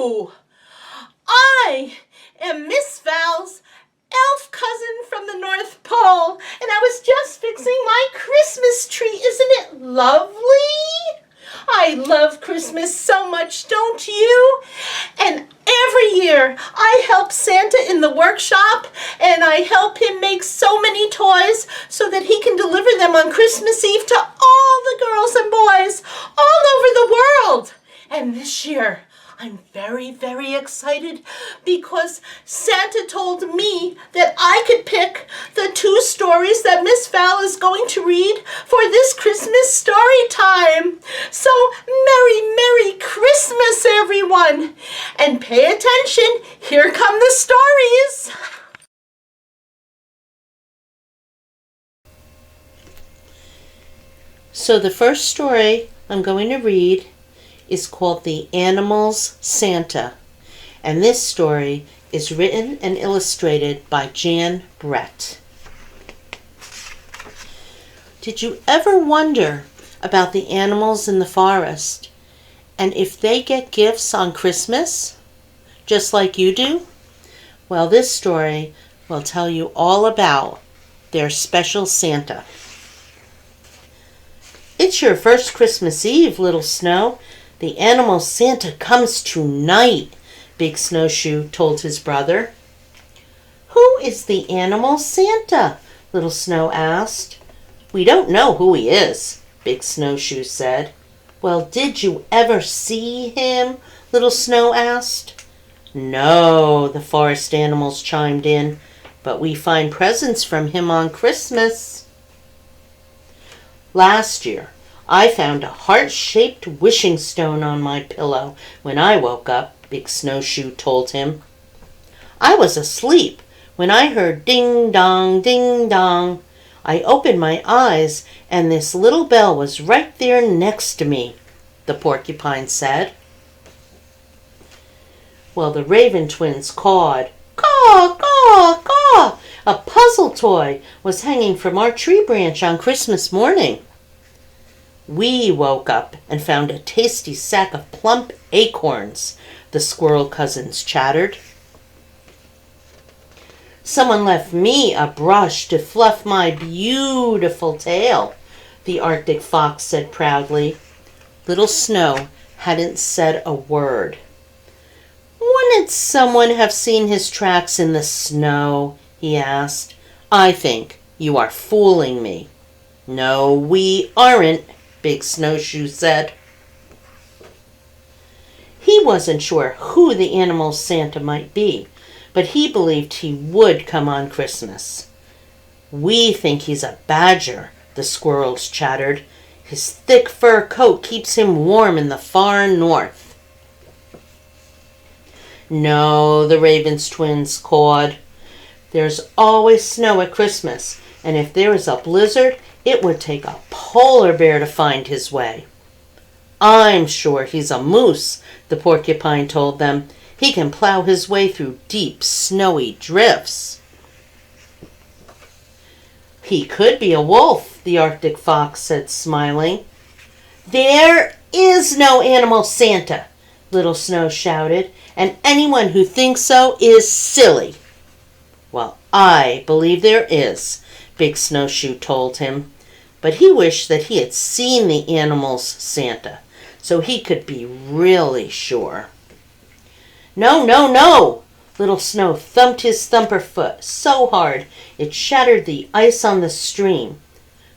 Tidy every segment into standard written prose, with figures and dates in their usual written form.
Hello! I am Miss Val's elf cousin from the North Pole, and I was just fixing my Christmas tree. Isn't it lovely? I love Christmas so much, don't you? And every year I help Santa in the workshop, and I help him make so many toys so that he can deliver them on Christmas Eve to all the girls and boys all over the world. And this year, I'm very, very excited because Santa told me that I could pick the 2 stories that Miss Val is going to read for this Christmas story time. So, Merry, Merry Christmas, everyone! And pay attention, here come the stories! So the first story I'm going to read is called The Animals Santa, and this story is written and illustrated by Jan Brett. Did you ever wonder about the animals in the forest and if they get gifts on Christmas, just like you do? Well, this story will tell you all about their special Santa. It's your first Christmas Eve, Little Snow. The animal Santa comes tonight, Big Snowshoe told his brother. Who is the animal Santa? Little Snow asked. We don't know who he is, Big Snowshoe said. Well, did you ever see him? Little Snow asked. No, the forest animals chimed in, but we find presents from him on Christmas. Last year, I found a heart-shaped wishing stone on my pillow when I woke up, Big Snowshoe told him. I was asleep when I heard ding-dong, ding-dong. I opened my eyes and this little bell was right there next to me, the porcupine said. Well, the Raven twins cawed. Caw, caw, caw! A puzzle toy was hanging from our tree branch on Christmas morning. We woke up and found a tasty sack of plump acorns, the squirrel cousins chattered. Someone left me a brush to fluff my beautiful tail, the Arctic fox said proudly. Little Snow hadn't said a word. Wouldn't someone have seen his tracks in the snow? He asked. I think you are fooling me. No, we aren't, Big Snowshoe said. He wasn't sure who the animal Santa might be, but he believed he would come on Christmas. We think he's a badger, the squirrels chattered. His thick fur coat keeps him warm in the far north. No, the Ravens twins cawed. There's always snow at Christmas, and if there is a blizzard, it would take a polar bear to find his way. I'm sure he's a moose, the porcupine told them. He can plow his way through deep, snowy drifts. He could be a wolf, the Arctic fox said, smiling. There is no animal Santa, Little Snow shouted, and anyone who thinks so is silly. Well, I believe there is, Big Snowshoe told him, but he wished that he had seen the animal's Santa, so he could be really sure. No, no, no! Little Snow thumped his thumper foot so hard it shattered the ice on the stream.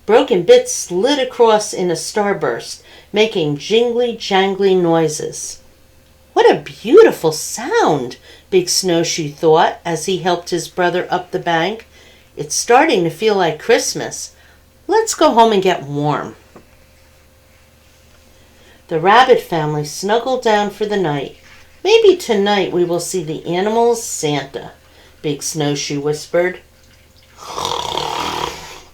Broken bits slid across in a starburst, making jingly-jangly noises. What a beautiful sound, Big Snowshoe thought as he helped his brother up the bank. It's starting to feel like Christmas. Let's go home and get warm. The rabbit family snuggled down for the night. Maybe tonight we will see the animals Santa, Big Snowshoe whispered.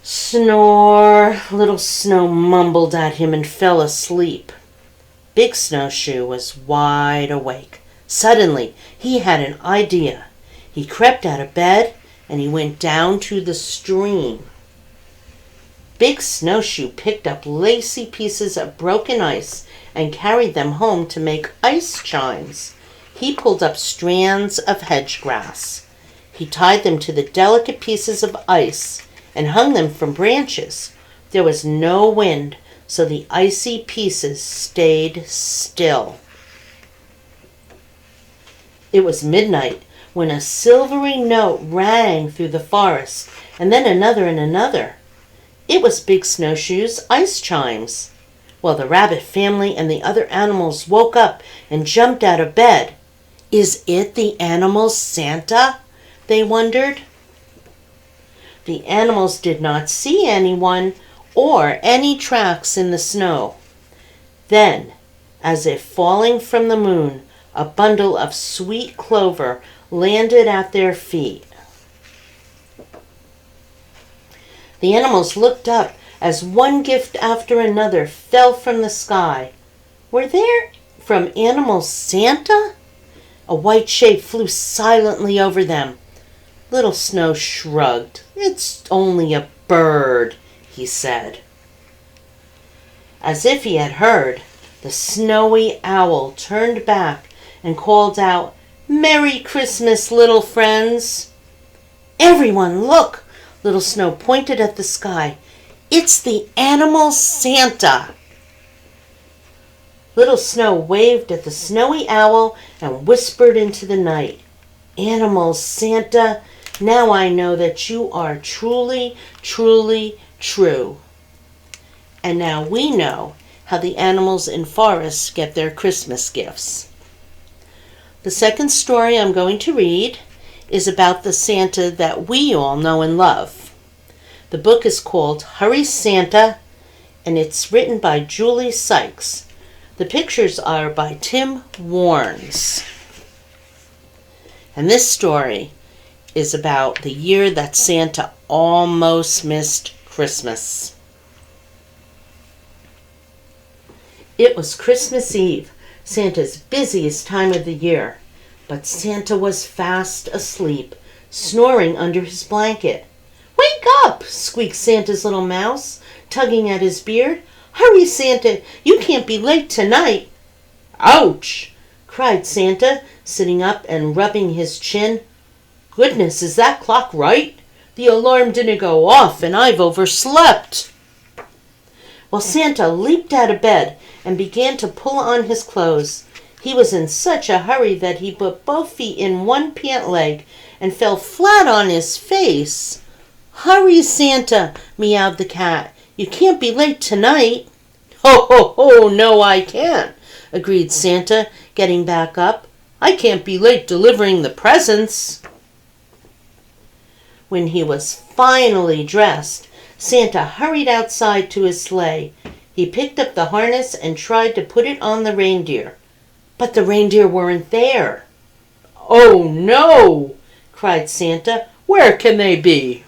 Snore, Little Snow mumbled at him and fell asleep. Big Snowshoe was wide awake. Suddenly, he had an idea. He crept out of bed and he went down to the stream. Big Snowshoe picked up lacy pieces of broken ice and carried them home to make ice chimes. He pulled up strands of hedge grass. He tied them to the delicate pieces of ice and hung them from branches. There was no wind, so the icy pieces stayed still. It was midnight when a silvery note rang through the forest, and then another and another. It was Big Snowshoe's ice chimes. Well, the rabbit family and the other animals woke up and jumped out of bed. Is it the animals' Santa? They wondered. The animals did not see anyone or any tracks in the snow. Then, as if falling from the moon, a bundle of sweet clover landed at their feet. The animals looked up as one gift after another fell from the sky. Were there from animals Santa? A white shape flew silently over them. Little Snow shrugged. "It's only a bird," he said. As if he had heard, the snowy owl turned back and called out, "Merry Christmas, little friends." "Everyone, look!" Little Snow pointed at the sky. "It's the animal Santa." Little Snow waved at the snowy owl and whispered into the night, "Animal Santa, now I know that you are truly, truly true." And now we know how the animals in forests get their Christmas gifts. The second story I'm going to read is about the Santa that we all know and love. The book is called Hurry Santa, and it's written by Julie Sykes. The pictures are by Tim Warnes. And this story is about the year that Santa almost missed Christmas. It was Christmas Eve, Santa's busiest time of the year, but Santa was fast asleep, snoring under his blanket. "Wake up!" squeaked Santa's little mouse, tugging at his beard. "Hurry, Santa, you can't be late tonight." "Ouch!" cried Santa, sitting up and rubbing his chin. "Goodness, is that clock right? The alarm didn't go off and I've overslept." Well, Santa leaped out of bed and began to pull on his clothes. He was in such a hurry that he put both feet in one pant leg and fell flat on his face. "Hurry, Santa," meowed the cat. "You can't be late tonight." "Ho, ho, ho, no I can't," agreed Santa, getting back up. "I can't be late delivering the presents." When he was finally dressed, Santa hurried outside to his sleigh. He picked up the harness and tried to put it on the reindeer. But the reindeer weren't there. "Oh no!" cried Santa. "Where can they be?"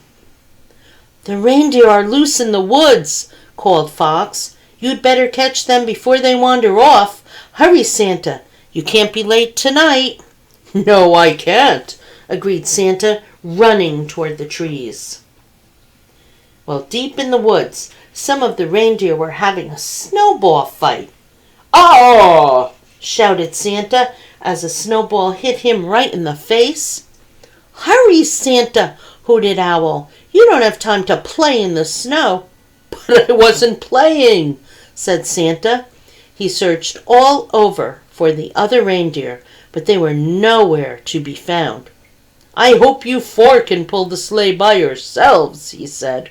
"The reindeer are loose in the woods," called Fox. "You'd better catch them before they wander off. Hurry, Santa. You can't be late tonight." "No, I can't," agreed Santa, running toward the trees. Well, deep in the woods, some of the reindeer were having a snowball fight. "Oh!" shouted Santa as a snowball hit him right in the face. "Hurry, Santa," hooted Owl. "You don't have time to play in the snow." "But I wasn't playing," said Santa. He searched all over for the other reindeer, but they were nowhere to be found. "I hope you four can pull the sleigh by yourselves," he said.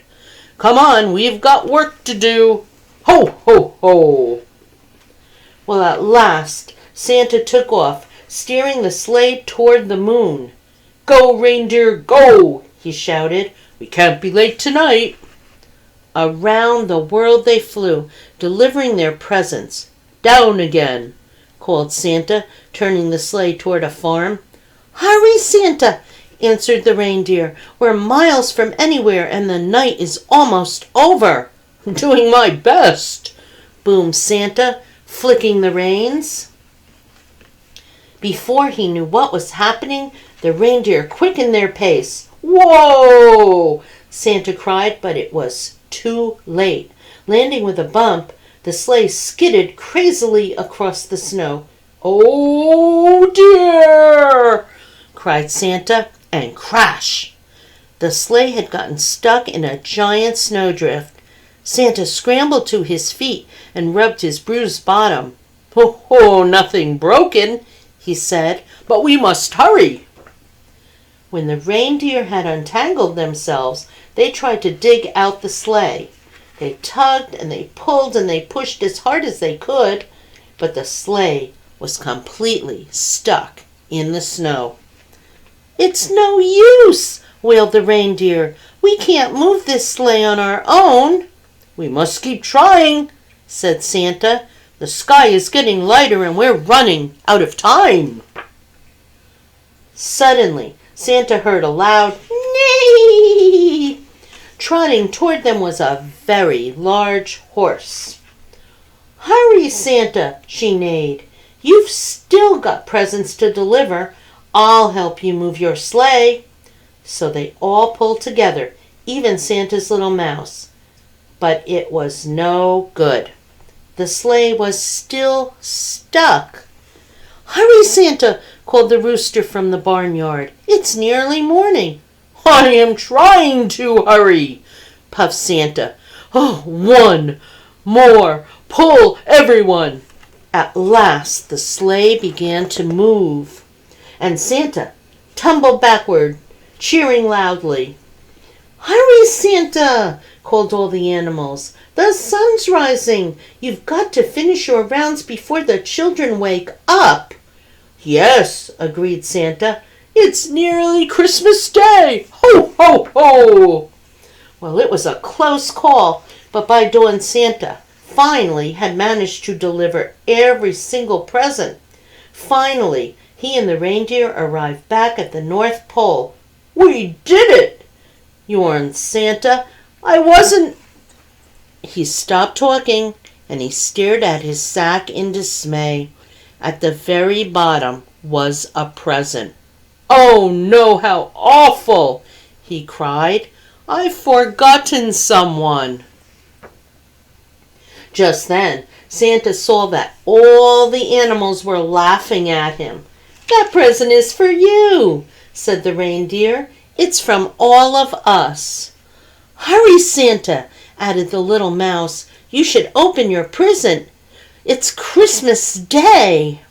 "Come on, we've got work to do. Ho, ho, ho." Well, at last, Santa took off, steering the sleigh toward the moon. "Go, reindeer, go!" he shouted. "We can't be late tonight." Around the world they flew, delivering their presents. "Down again," called Santa, turning the sleigh toward a farm. "Hurry, Santa," answered the reindeer. "We're miles from anywhere and the night is almost over." "Doing my best," boomed Santa, flicking the reins. Before he knew what was happening, the reindeer quickened their pace. "Whoa!" Santa cried, but it was too late. Landing with a bump, the sleigh skidded crazily across the snow. "Oh dear!" cried Santa, and crash! The sleigh had gotten stuck in a giant snowdrift. Santa scrambled to his feet and rubbed his bruised bottom. "Oh, nothing broken," he said, "but we must hurry." When the reindeer had untangled themselves, they tried to dig out the sleigh. They tugged and they pulled and they pushed as hard as they could, but the sleigh was completely stuck in the snow. "It's no use," wailed the reindeer. "We can't move this sleigh on our own." "We must keep trying," said Santa. "The sky is getting lighter and we're running out of time." Suddenly, Santa heard a loud neigh. Trotting toward them was a very large horse. "Hurry, Santa," she neighed. "You've still got presents to deliver. I'll help you move your sleigh." So they all pulled together, even Santa's little mouse. But it was no good. The sleigh was still stuck. "Hurry, Santa," called the rooster from the barnyard. "It's nearly morning." "I am trying to hurry," puffed Santa. "Oh, one more pull, everyone." At last the sleigh began to move, and Santa tumbled backward, cheering loudly. "Hurry, Santa," called all the animals. "The sun's rising. You've got to finish your rounds before the children wake up." "Yes," agreed Santa. "It's nearly Christmas Day. Ho, ho, ho!" Well, it was a close call, but by dawn Santa finally had managed to deliver every single present. Finally, he and the reindeer arrived back at the North Pole. "We did it!" yawned Santa. "I wasn't—" He stopped talking and he stared at his sack in dismay. At the very bottom was a present. "Oh no, how awful!" he cried. "I've forgotten someone." Just then, Santa saw that all the animals were laughing at him. "That present is for you," said the reindeer. "It's from all of us." "Hurry, Santa," added the little mouse. "You should open your present. It's Christmas Day."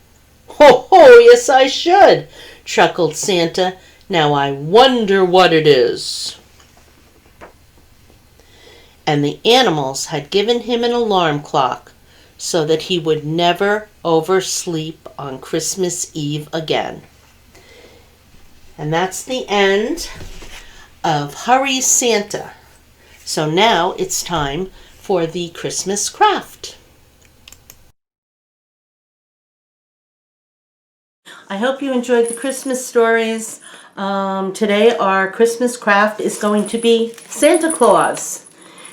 "Ho, ho, yes I should," chuckled Santa. "Now I wonder what it is." And the animals had given him an alarm clock so that he would never oversleep on Christmas Eve again. And that's the end of Hurry, Santa. So now it's time for the Christmas craft. I hope you enjoyed the Christmas stories. Today our Christmas craft is going to be Santa Claus.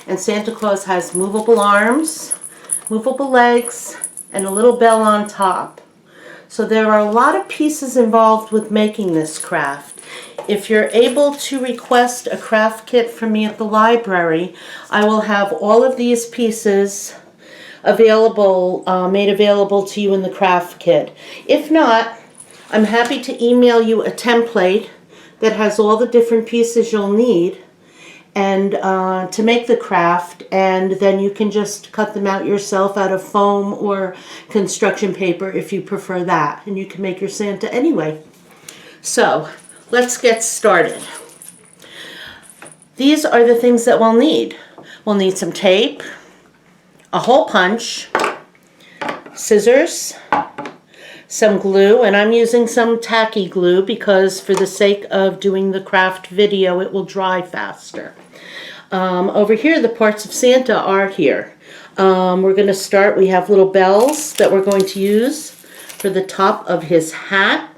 And Santa Claus has movable arms, movable legs, and a little bell on top. So there are a lot of pieces involved with making this craft. If you're able to request a craft kit from me at the library, I will have all of these pieces available, made available to you in the craft kit. If not, I'm happy to email you a template that has all the different pieces you'll need and to make the craft, and then you can just cut them out yourself out of foam or construction paper if you prefer that, and you can make your Santa anyway. So let's get started. These are the things that we'll need. We'll need some tape, a hole punch, scissors, some glue, and I'm using some tacky glue because for the sake of doing the craft video it will dry faster. Over here the parts of Santa are here. We're going to start, we have little bells that we're going to use for the top of his hat.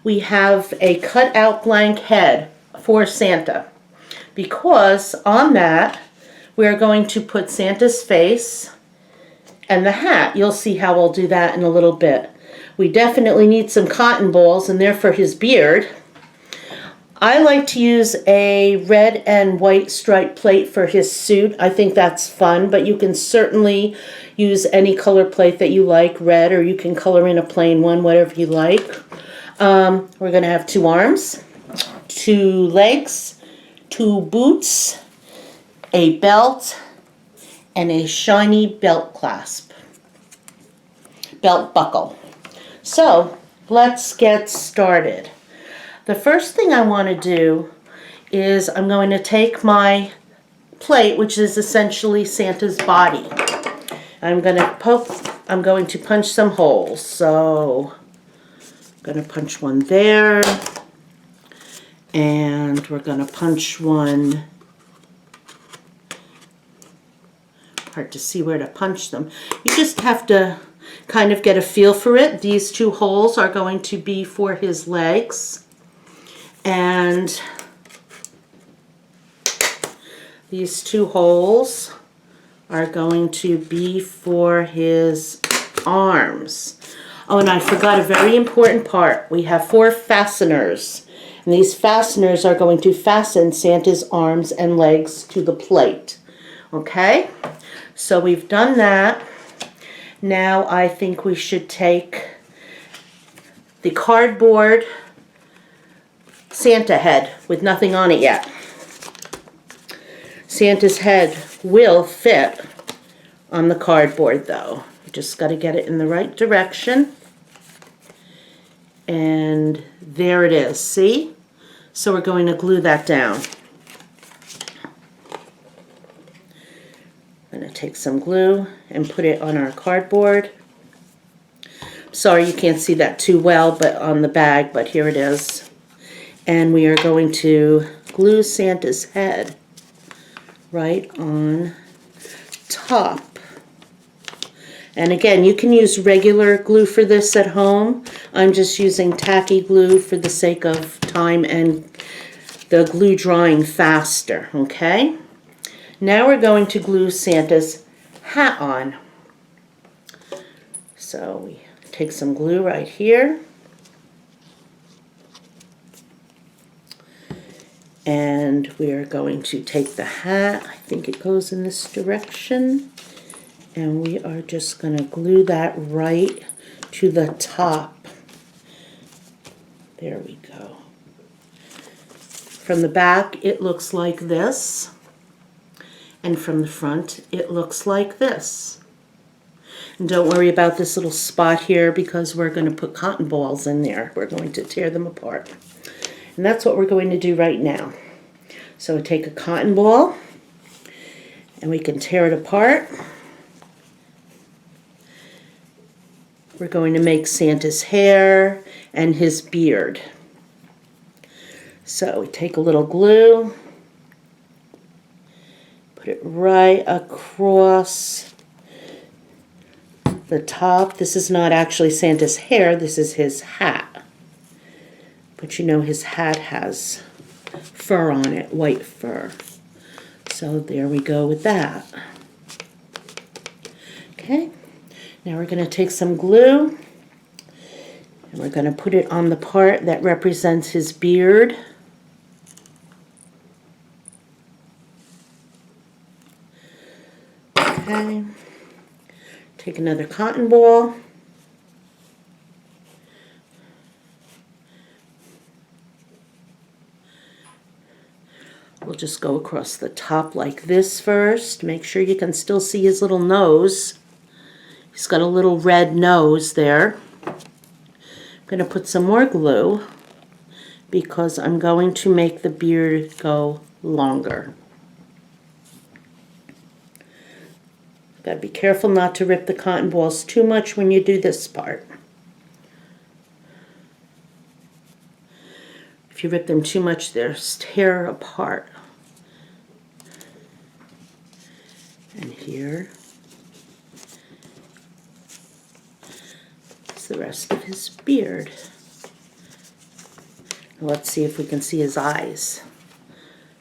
We have a cut out blank head for Santa because on that we're going to put Santa's face and the hat. You'll see how we'll do that in a little bit. We definitely need some cotton balls, and they're for his beard. I like to use a red and white striped plate for his suit. I think that's fun, but you can certainly use any color plate that you like, red, or you can color in a plain one, whatever you like. We're going to have 2 arms, 2 legs, 2 boots, a belt, and a shiny belt clasp, belt buckle. So let's get started. The first thing I want to do is I'm going to take my plate, which is essentially Santa's body. I'm going to punch some holes. So I'm going to punch one there, and we're going to punch one. Hard to see where to punch them. You just have to kind of get a feel for it. These 2 holes are going to be for his legs. And these 2 holes are going to be for his arms. Oh, and I forgot a very important part. We have 4 fasteners. And these fasteners are going to fasten Santa's arms and legs to the plate. Okay? So we've done that. Now I think we should take the cardboard Santa head with nothing on it yet. Santa's head will fit on the cardboard though. You just got to get it in the right direction. And there it is, see? So we're going to glue that down. I'm going to take some glue and put it on our cardboard. Sorry you can't see that too well but on the bag, but here it is. And we are going to glue Santa's head right on top. And again, you can use regular glue for this at home. I'm just using tacky glue for the sake of time and the glue drying faster, okay? Now we're going to glue Santa's hat on. So we take some glue right here. And we are going to take the hat, I think it goes in this direction, and we are just going to glue that right to the top. There we go. From the back, it looks like this, and from the front, it looks like this. And don't worry about this little spot here because we're going to put cotton balls in there. We're going to tear them apart. And that's what we're going to do right now. So take a cotton ball and we can tear it apart. We're going to make Santa's hair and his beard. So we take a little glue, put it right across the top. This is not actually Santa's hair, this is his hat. But you know his hat has fur on it, white fur. So there we go with that. Okay, now we're going to take some glue and we're going to put it on the part that represents his beard. Okay, take another cotton ball. We'll just go across the top like this first. Make sure you can still see his little nose. He's got a little red nose there. I'm going to put some more glue because I'm going to make the beard go longer. Got to be careful not to rip the cotton balls too much when you do this part. If you rip them too much, they'll tear apart. And here is the rest of his beard. Let's see if we can see his eyes.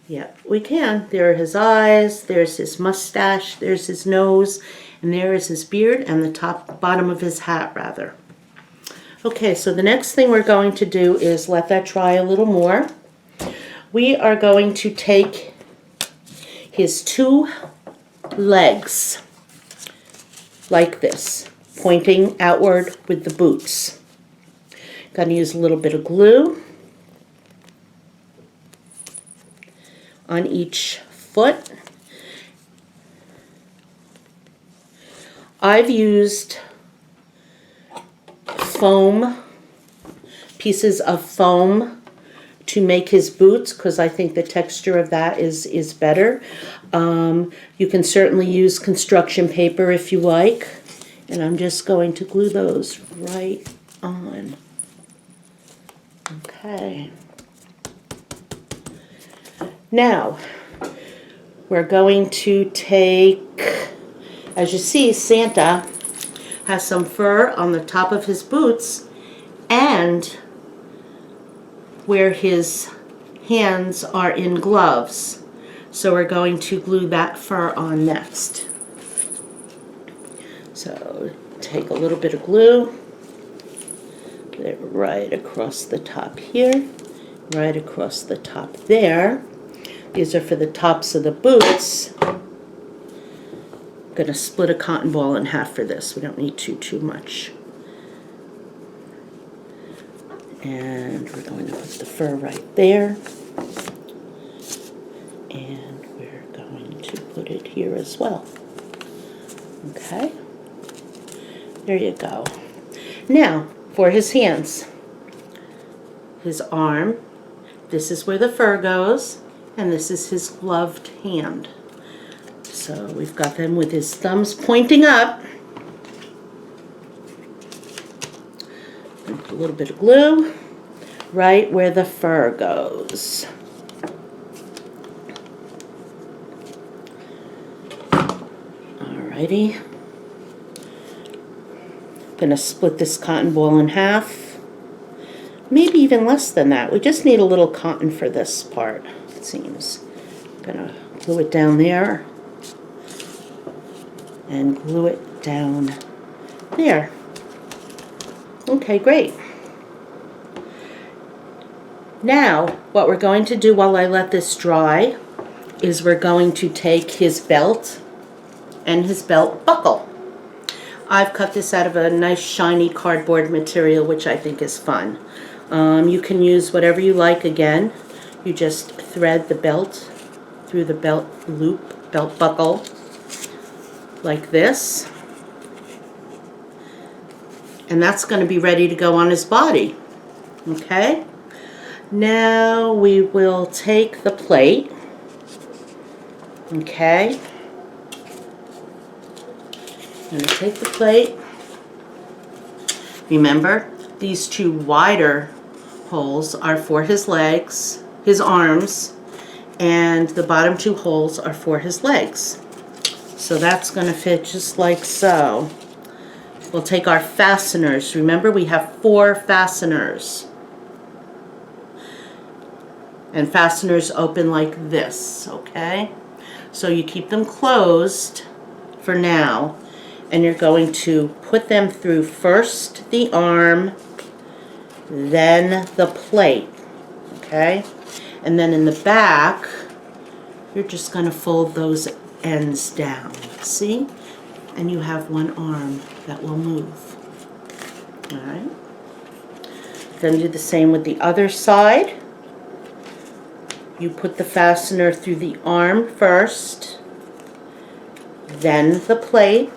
Yeah, we can. There are his eyes, there's his mustache, there's his nose, and there is his beard and the bottom of his hat, rather. Okay, so the next thing we're going to do is let that dry a little more. we are going to take his 2 legs like this, pointing outward with the boots. Going to use a little bit of glue on each foot. I've used foam, pieces of foam to make his boots because I think the texture of that is better. You can certainly use construction paper if you like. And I'm just going to glue those right on. Okay. Now, we're going to take, as you see, Santa has some fur on the top of his boots and where his hands are in gloves. So we're going to glue that fur on next. So take a little bit of glue, put it right across the top here, right across the top there. These are for the tops of the boots. I'm going to split a cotton ball in half for this. We don't need too much. And we're going to put the fur right there. And we're going to put it here as well. Okay. There you go. Now, for his hands. His arm. This is where the fur goes. And this is his gloved hand. So we've got them with his thumbs pointing up. And put a little bit of glue right where the fur goes. Alrighty. Gonna split this cotton ball in half. Maybe even less than that. We just need a little cotton for this part, it seems. Gonna glue it down there. And glue it down there. Okay, great. Now, what we're going to do while I let this dry is we're going to take his belt and his belt buckle. I've cut this out of a nice shiny cardboard material, which I think is fun. You can use whatever you like again. You just thread the belt through the belt loop, belt buckle, like this. And that's going to be ready to go on his body. Okay? Now we will take the plate. Okay? I'm going to take the plate. Remember, these 2 wider holes are for his legs, his arms, and the bottom 2 holes are for his legs. So that's going to fit just like so. We'll take our fasteners. Remember, we have 4 fasteners. And fasteners open like this, okay? So you keep them closed for now. And you're going to put them through first the arm, then the plate, okay? And then in the back, you're just going to fold those ends down, see? And you have one arm that will move, all right? Then do the same with the other side. You put the fastener through the arm first, then the plate.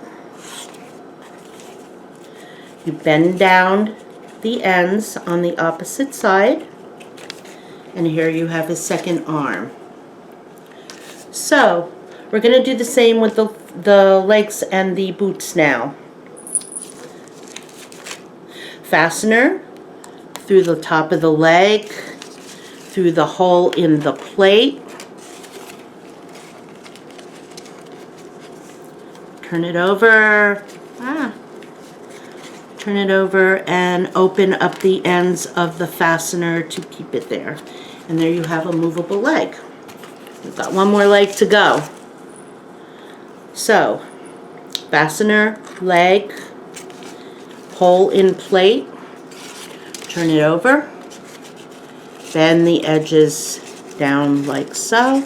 You bend down the ends on the opposite side, and here you have a second arm. So we're going to do the same with the legs and the boots now. Fastener through the top of the leg, through the hole in the plate. Turn it over. Turn it over and open up the ends of the fastener to keep it there. And there you have a movable leg. We've got one more leg to go. So, fastener, leg, hole in plate, turn it over, bend the edges down like so.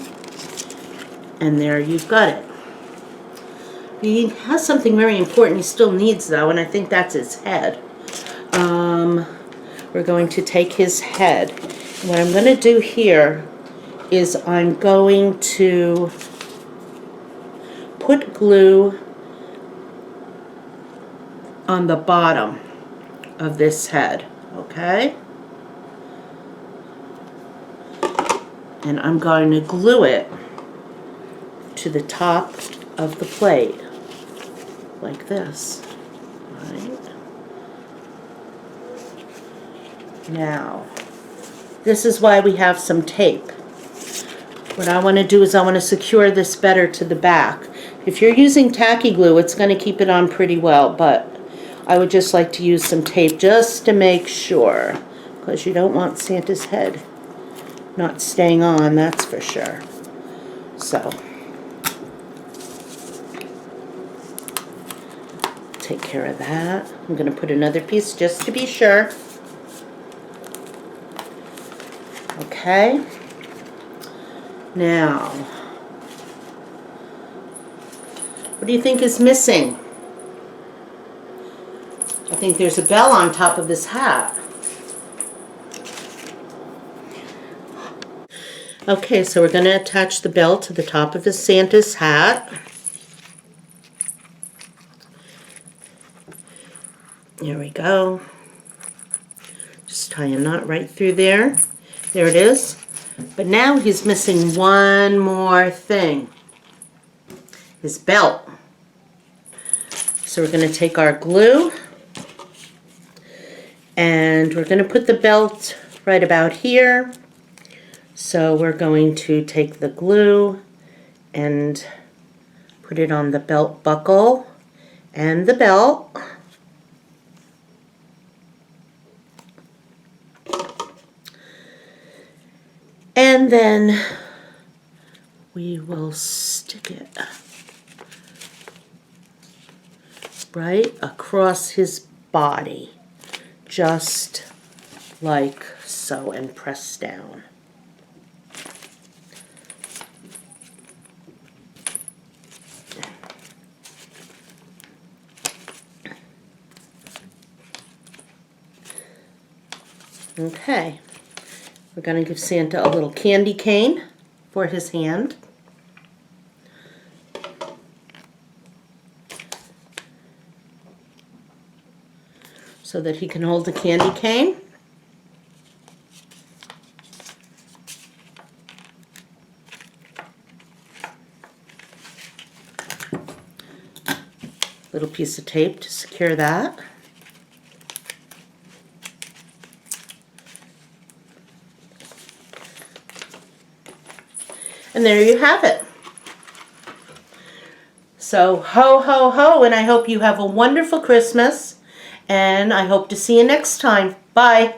And there you've got it. He has something very important he still needs though, and I think that's his head. We're going to take his head. And what I'm going to do here is I'm going to put glue on the bottom of this head, okay? And I'm going to glue it to the top of the plate, like this, right? Now, this is why we have some tape. What I want to do is I want to secure this better to the back. If you're using tacky glue, it's going to keep it on pretty well, but I would just like to use some tape just to make sure, because you don't want Santa's head not staying on, that's for sure. So, take care of that. I'm going to put another piece just to be sure. Okay. Now, what do you think is missing? I think there's a bell on top of this hat. Okay, so we're going to attach the bell to the top of the Santa's hat. There we go. Just tie a knot right through there. There it is. But now he's missing one more thing. His belt. So we're going to take our glue and we're going to put the belt right about here. So we're going to take the glue and put it on the belt buckle and the belt. And then we will stick it right across his body, just like so, and press down. Okay. We're going to give Santa a little candy cane for his hand. So that he can hold the candy cane. Little piece of tape to secure that. And there you have it. So ho, ho, ho, and I hope you have a wonderful Christmas, and I hope to see you next time. Bye.